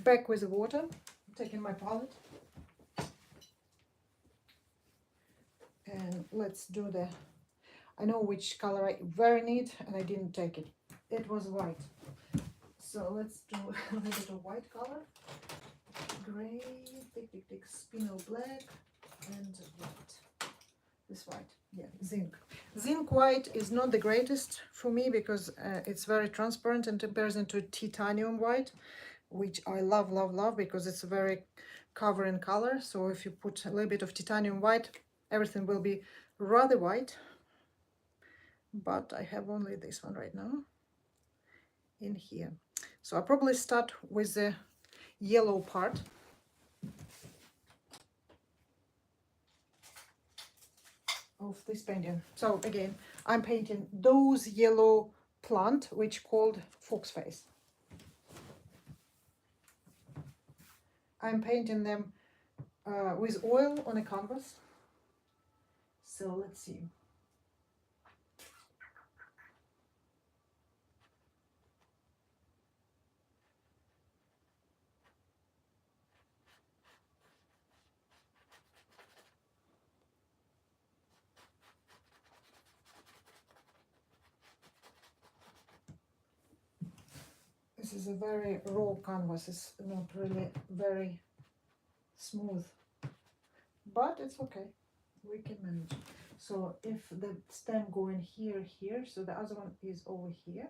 Back with the water, I'm taking my palette, and let's do the, I know which color I very need and I didn't take it. It was white. So let's do a little bit of white color. Gray, thick, spinel black, and white. This white, yeah, zinc. Zinc white is not the greatest for me because it's very transparent in comparison to titanium white, which I love because it's a very covering color. So if you put a little bit of titanium white, everything will be rather white. But I have only this one right now in here. So I'll probably start with the yellow part. Of this painting. So again, I'm painting those yellow plant which called fox face. I'm painting them with oil on a canvas. So let's see. This is a very raw canvas. It's not really very smooth, but it's okay. We can manage. So if the stem going here, so the other one is over here,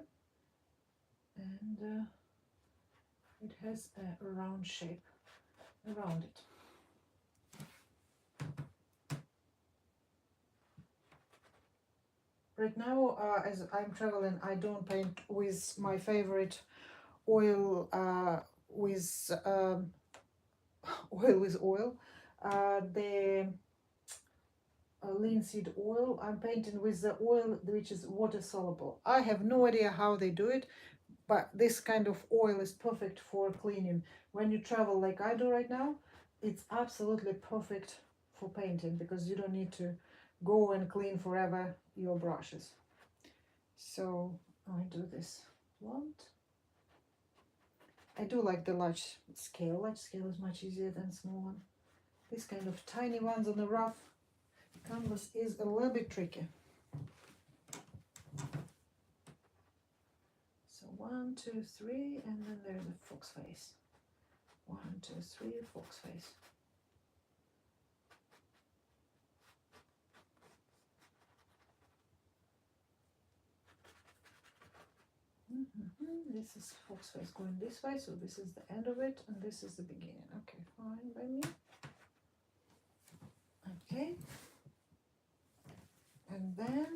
and it has a round shape around it. Right now, as I'm traveling, I don't paint with my favorite oil, with oil with oil. The linseed oil, I'm painting with the oil which is water soluble. I have no idea how they do it, but this kind of oil is perfect for cleaning. When you travel like I do right now, it's absolutely perfect for painting because you don't need to go and clean forever your brushes. So I do this plant. I do like the large scale. Large scale is much easier than small one. This kind of tiny ones on the rough canvas is a little bit tricky. So 1, 2, 3, and then there's a fox face. 1, 2, 3, fox face. This is fox face going this way, so this is the end of it, and this is the beginning. Okay, fine by me. Okay. And then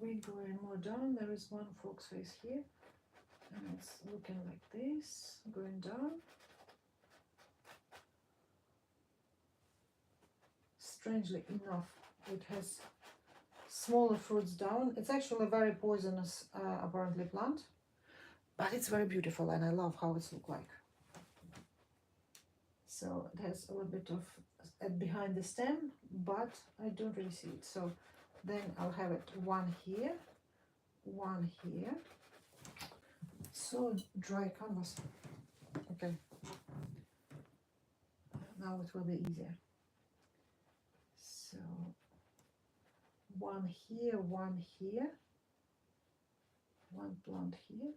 we're going more down. There is one fox face here, and it's looking like this, going down. Strangely enough, it has smaller fruits down. It's actually a very poisonous, apparently, plant, but it's very beautiful, and I love how it looks like. So it has a little bit of behind the stem, but I don't really see it. So then I'll have it one here, one here. So dry canvas. Okay. Now it will be easier. So one here, one here, one plant here,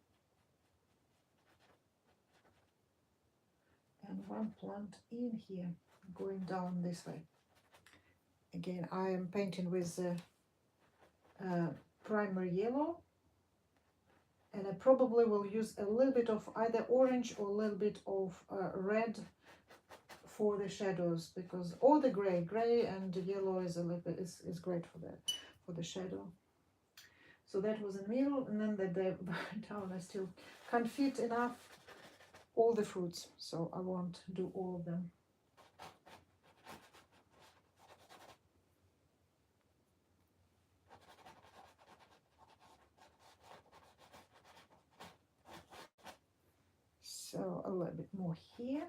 and one plant in here, going down this way. Again, I am painting with primer yellow, and I probably will use a little bit of either orange or a little bit of red for the shadows, because all the gray and yellow is a little bit is great for the shadow. So that was in the middle, and then the down I still can't fit enough all the fruits, so I won't do all of them. So a little bit more here.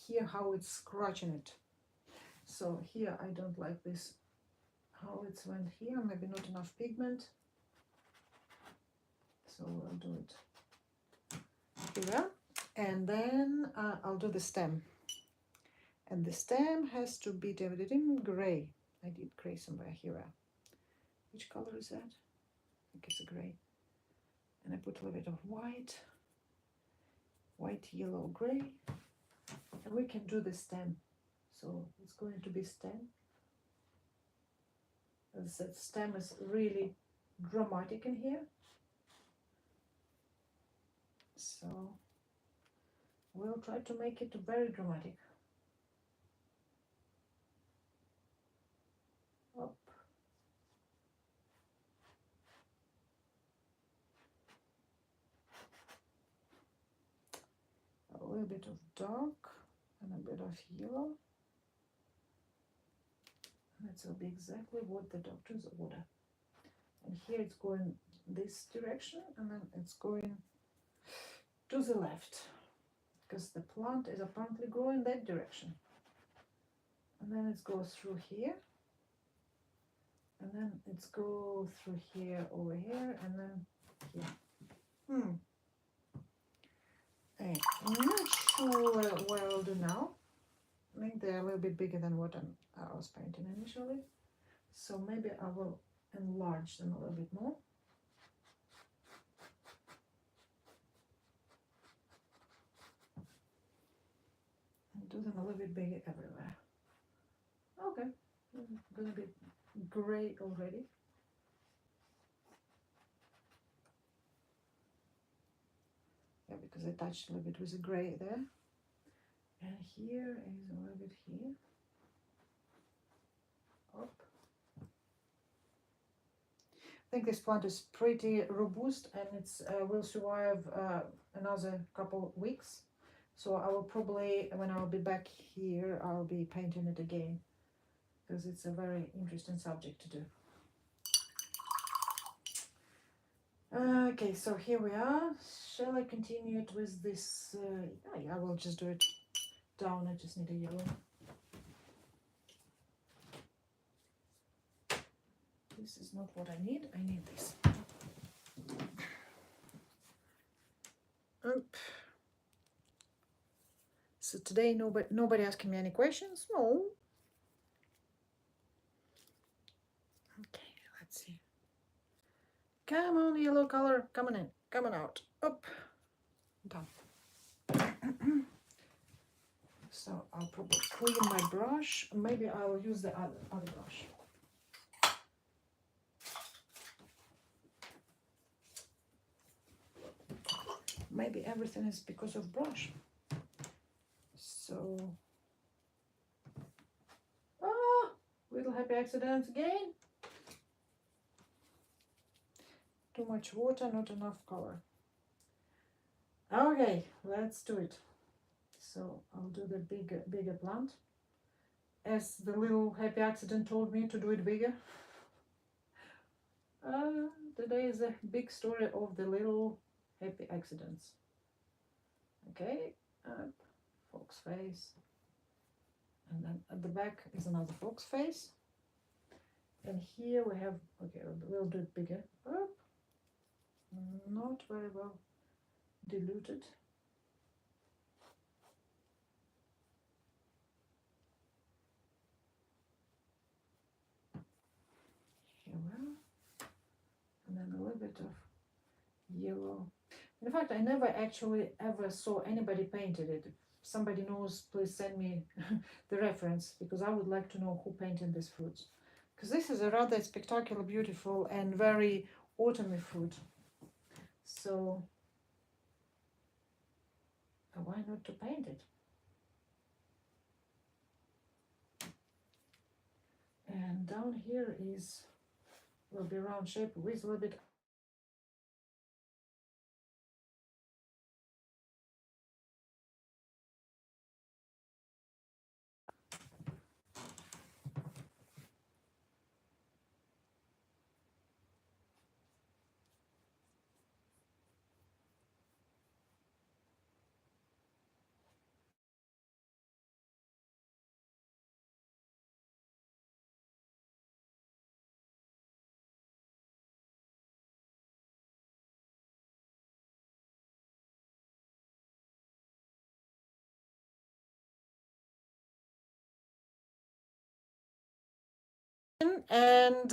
Here how it's scratching it. So here I don't like this, how it's went here, maybe not enough pigment. So I'll do it here. And then I'll do the stem. And the stem has to be gray. I did gray somewhere here. Which color is that? I think it's a gray. And I put a little bit of white, yellow, gray. And we can do the stem. So it's going to be stem. As I said, stem is really dramatic in here. So we'll try to make it very dramatic. Up. A little bit of dark and a bit of yellow. That will be exactly what the doctors order. And here it's going this direction, and then it's going to the left, because the plant is apparently growing that direction. And then it goes through here, and then it's go through here, over here, and then here. I'm not sure what I'll do now. I think they're a little bit bigger than what I was painting initially. So maybe I will enlarge them a little bit more. And do them a little bit bigger everywhere. Okay, I'm gonna be gray already. Yeah, because I touched a little bit with the gray there. And here is a little bit here. Up. I think this plant is pretty robust, and it's will survive another couple weeks. So I will probably, when I'll be back here, I'll be painting it again, because it's a very interesting subject to do. Okay, so here we are. Shall I continue it with this? Yeah, I will just do it down. I just need a yellow. This is not what I need. I need this. So today nobody asking me any questions. No. Okay, let's see. Come on, yellow color, coming in, coming out. Up, done. So I'll probably clean my brush. Maybe I will use the other brush. Maybe everything is because of brush. So, little happy accidents again. Too much water, not enough color. Okay, let's do it. So I'll do the bigger plant, as the little happy accident told me to do it bigger. Today is a big story of the little happy accidents. Okay, fox face, and then at the back is another fox face, and here we have, okay, we'll do it bigger. Not very well diluted. bit of yellow. In fact, I never actually ever saw anybody painted it. If somebody knows, please send me the reference, because I would like to know who painted these fruits. Because this is a rather spectacular, beautiful, and very autumny fruit. So why not to paint it? And down here will be round shape with a little bit. And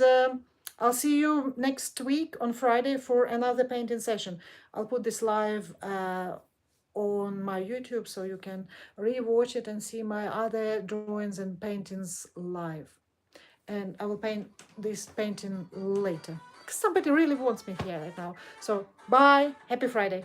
I'll see you next week on Friday for another painting session. I'll put this live on my YouTube so you can re-watch it and see my other drawings and paintings live. And I will paint this painting later because somebody really wants me here right now. So bye, happy Friday.